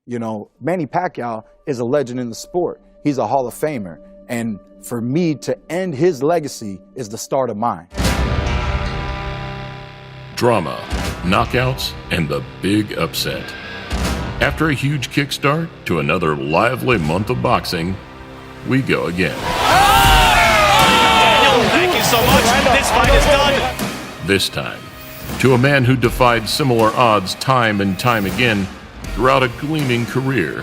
You know, Manny Pacquiao is a legend in the sport. He's a Hall of Famer. And for me to end his legacy is the start of mine. Drama, knockouts, and the big upset. After a huge kickstart to another lively month of boxing, we go again. Thank you so much. This fight is done. This time, to a man who defied similar odds time and time again throughout a gleaming career.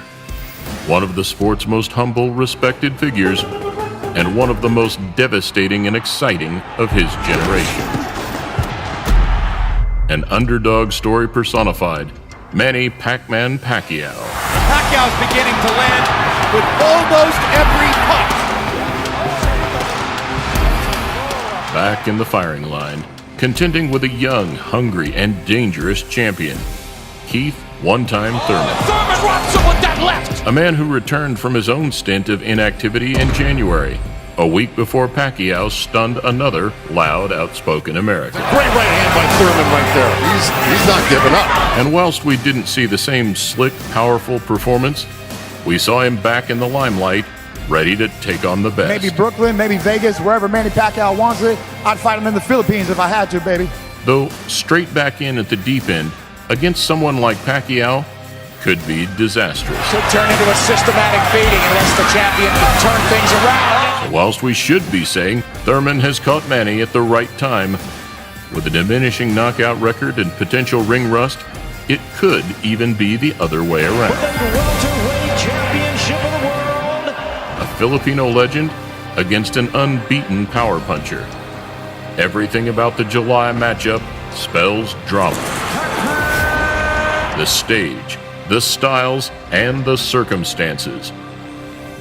One of the sport's most humble, respected figures, and one of the most devastating and exciting of his generation. An underdog story personified, Manny Pac-Man Pacquiao. Pacquiao's beginning to land with almost every punch. Back in the firing line, contending with a young, hungry, and dangerous champion, Keith one-time Thurman. Thurman rocks him with that left. A man who returned from his own stint of inactivity in January, a week before Pacquiao stunned another loud, outspoken American. Great right hand by Thurman right there. He's not giving up. And whilst we didn't see the same slick, powerful performance, we saw him back in the limelight, ready to take on the best. Maybe Brooklyn, maybe Vegas, wherever Manny Pacquiao wants it. I'd fight him in the Philippines if I had to, baby. Though straight back in at the deep end, against someone like Pacquiao, could be disastrous. Could turn into a systematic beating unless the champion can turn things around. So whilst we should be saying Thurman has caught Manny at the right time, with a diminishing knockout record and potential ring rust, it could even be the other way around. A Filipino legend against an unbeaten power puncher. Everything about the July matchup spells drama. The stage, the styles, and the circumstances.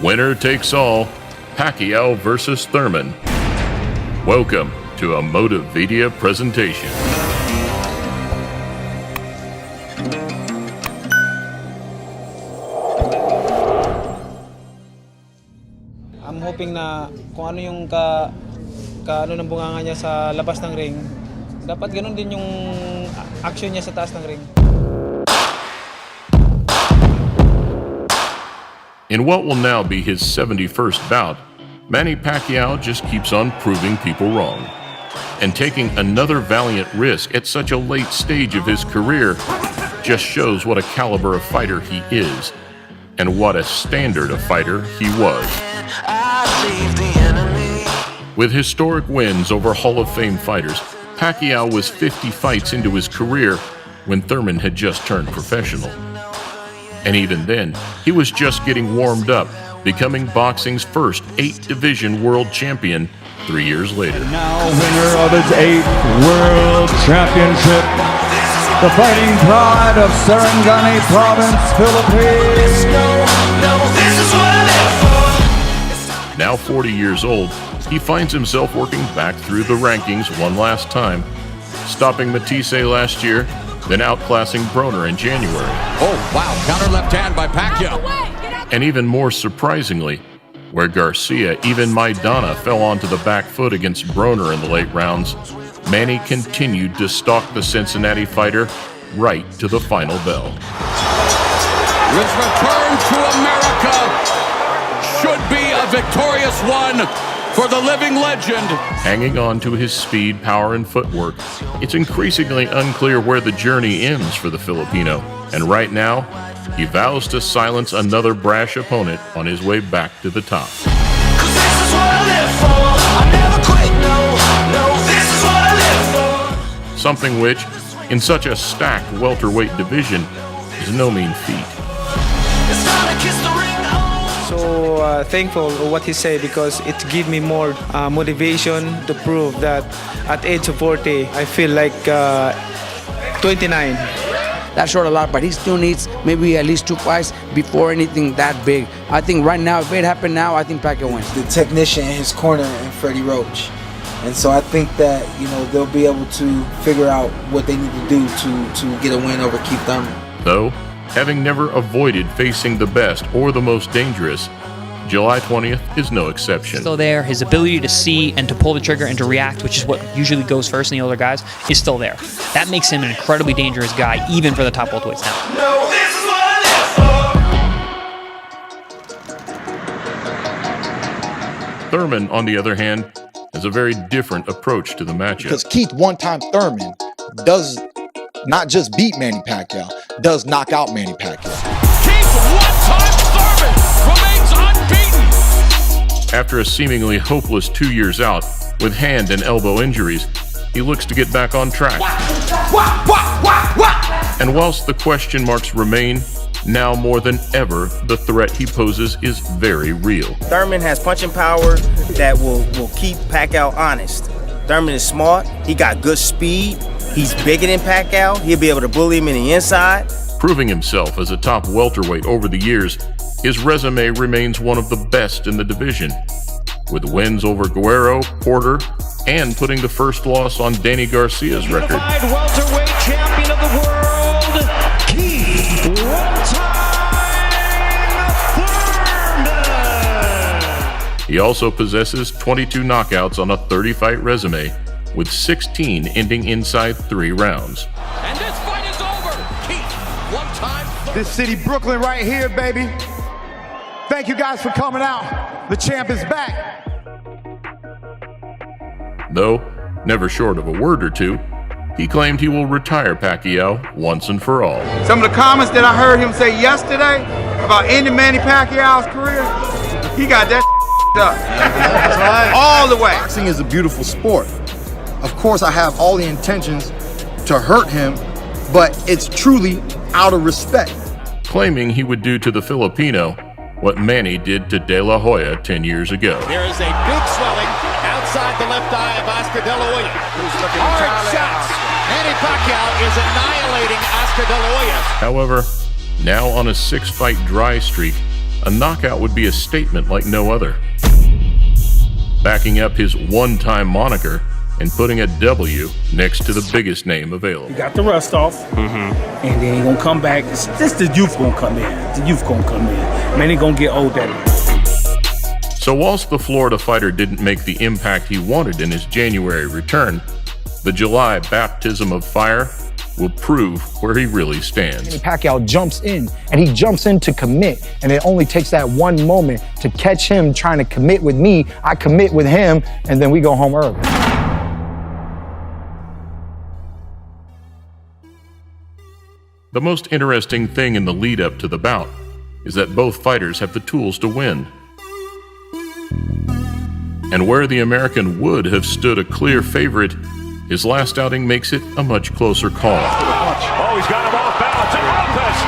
Winner takes all, Pacquiao versus Thurman. Welcome to a Motivedia presentation. I'm hoping na kung ano yung ano ng bunganga niya sa labas ng ring, dapat ganun din yung action niya sa taas ng ring. In what will now be his 71st bout, Manny Pacquiao just keeps on proving people wrong. And taking another valiant risk at such a late stage of his career just shows what a caliber of fighter he is, and what a standard of fighter he was. With historic wins over Hall of Fame fighters, Pacquiao was 50 fights into his career when Thurman had just turned professional. And even then, he was just getting warmed up, becoming boxing's first 8-division world champion 3 years later. Now winner of his 8th World Championship, the fighting pride of Sarangani Province, Philippines. Now 40 years old, he finds himself working back through the rankings one last time, stopping Matisse last year, then outclassing Broner in January. Oh, wow. Counter left hand by Pacquiao. And even more surprisingly, where Garcia, even Maidana, fell onto the back foot against Broner in the late rounds, Manny continued to stalk the Cincinnati fighter right to the final bell. His return to America should be a victorious one for the living legend. Hanging on to his speed, power, and footwork, it's increasingly unclear where the journey ends for the Filipino. And right now, he vows to silence another brash opponent on his way back to the top. Something which, in such a stacked welterweight division, is no mean feat. So thankful of what he said, because it gave me more motivation to prove that at age of 40, I feel like 29. That short a lot, but he still needs maybe at least 2 fights before anything that big. I think right now, if it happened now, I think Pacquiao wins. The technician in his corner and Freddie Roach. And so I think that, you know, they'll be able to figure out what they need to do to get a win over Keith Thurman. Though, having never avoided facing the best or the most dangerous, July 20th is no exception. Still there. His ability to see and to pull the trigger and to react, which is what usually goes first in the older guys, is still there. That makes him an incredibly dangerous guy, even for the top welterweights now. No, this is what I live for. Thurman, on the other hand, has a very different approach to the matchup. Because Keith one-time Thurman does not just beat Manny Pacquiao, does knock out Manny Pacquiao. Keith one-time Thurman remains unbeaten. After a seemingly hopeless 2 years out with hand and elbow injuries, he looks to get back on track. And whilst the question marks remain, now more than ever, the threat he poses is very real. Thurman has punching power that will keep Pacquiao honest. Thurman is smart, he got good speed, he's bigger than Pacquiao, he'll be able to bully him in the inside. Proving himself as a top welterweight over the years, his resume remains one of the best in the division, with wins over Guerrero, Porter, and putting the first loss on Danny Garcia's record. Unified welterweight champion of the world, Keith one-time Thurman. He also possesses 22 knockouts on a 30-fight resume, with 16 ending inside 3 rounds. And this fight is over. Keith one-time Thurman. This city, Brooklyn, right here, baby. Thank you guys for coming out. The champ is back. Though, never short of a word or two, he claimed he will retire Pacquiao once and for all. Some of the comments that I heard him say yesterday about ending Manny Pacquiao's career, he got that up. All the way. Boxing is a beautiful sport. Of course, I have all the intentions to hurt him, but it's truly out of respect. Claiming he would do to the Filipino what Manny did to De La Hoya 10 years ago. There is a big swelling outside the left eye of Oscar De La Hoya. Hard shots. Manny Pacquiao is annihilating Oscar De La Hoya. However, now on a 6-fight dry streak, a knockout would be a statement like no other. Backing up his one-time moniker and putting a W next to the biggest name available. He got the rust off, and then he gonna come back. It's just the youth gonna come in. The youth gonna come in. Man, he gonna get old at it. So whilst the Florida fighter didn't make the impact he wanted in his January return, the July baptism of fire will prove where he really stands. Pacquiao jumps in, and he jumps in to commit, and it only takes that one moment to catch him trying to commit with me. I commit with him, and then we go home early. The most interesting thing in the lead-up to the bout is that both fighters have the tools to win. And where the American would have stood a clear favorite, his last outing makes it a much closer call. Oh, he's got him off balance. And Lopez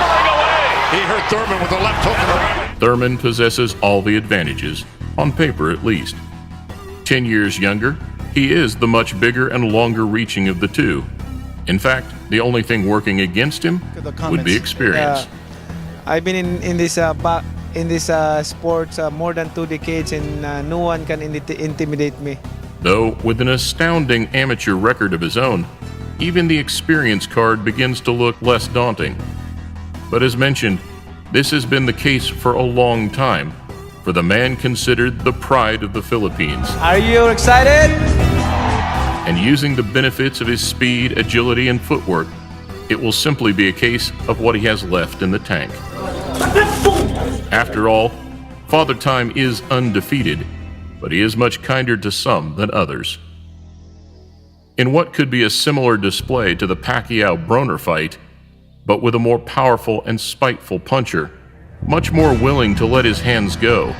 hammering away. He hurt Thurman with a left hook in the right. Thurman possesses all the advantages, on paper at least. 10 years younger, he is the much bigger and longer reaching of the two. In fact, the only thing working against him would be experience. I've been in this sport more than 2 decades, and no one can intimidate me. Though, with an astounding amateur record of his own, even the experience card begins to look less daunting. But as mentioned, this has been the case for a long time for the man considered the pride of the Philippines. Are you excited? And using the benefits of his speed, agility, and footwork, it will simply be a case of what he has left in the tank. After all, Father Time is undefeated, but he is much kinder to some than others. In what could be a similar display to the Pacquiao-Broner fight, but with a more powerful and spiteful puncher, much more willing to let his hands go,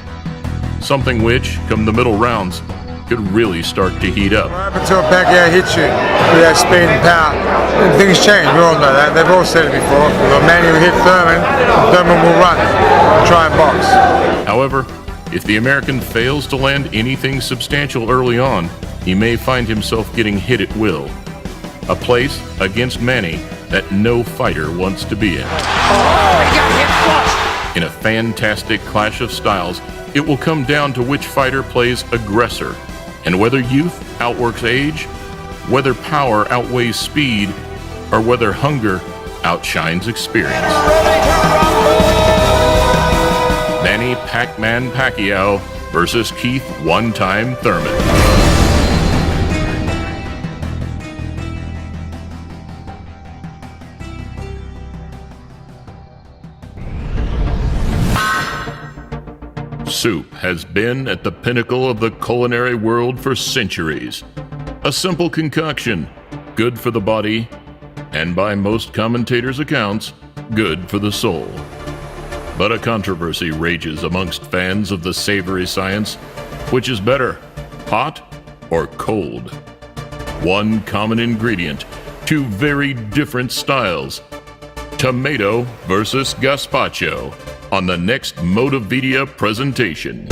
something which, come the middle rounds, could really start to heat up. What happened to a Pacquiao hit you with that speed and power? Things change, we all know that. They've all said it before. The man who hit Thurman, Thurman will run, try and box. However, if the American fails to land anything substantial early on, he may find himself getting hit at will. A place against Manny that no fighter wants to be in. In a fantastic clash of styles, it will come down to which fighter plays aggressor, and whether youth outworks age, whether power outweighs speed, or whether hunger outshines experience. Manny Pac-Man Pacquiao versus Keith one-time Thurman. Soup has been at the pinnacle of the culinary world for centuries. A simple concoction, good for the body, and by most commentators' accounts, good for the soul. But a controversy rages amongst fans of the savory science. Which is better, hot or cold? One common ingredient, two very different styles. Tomato versus gazpacho on the next Motivedia presentation.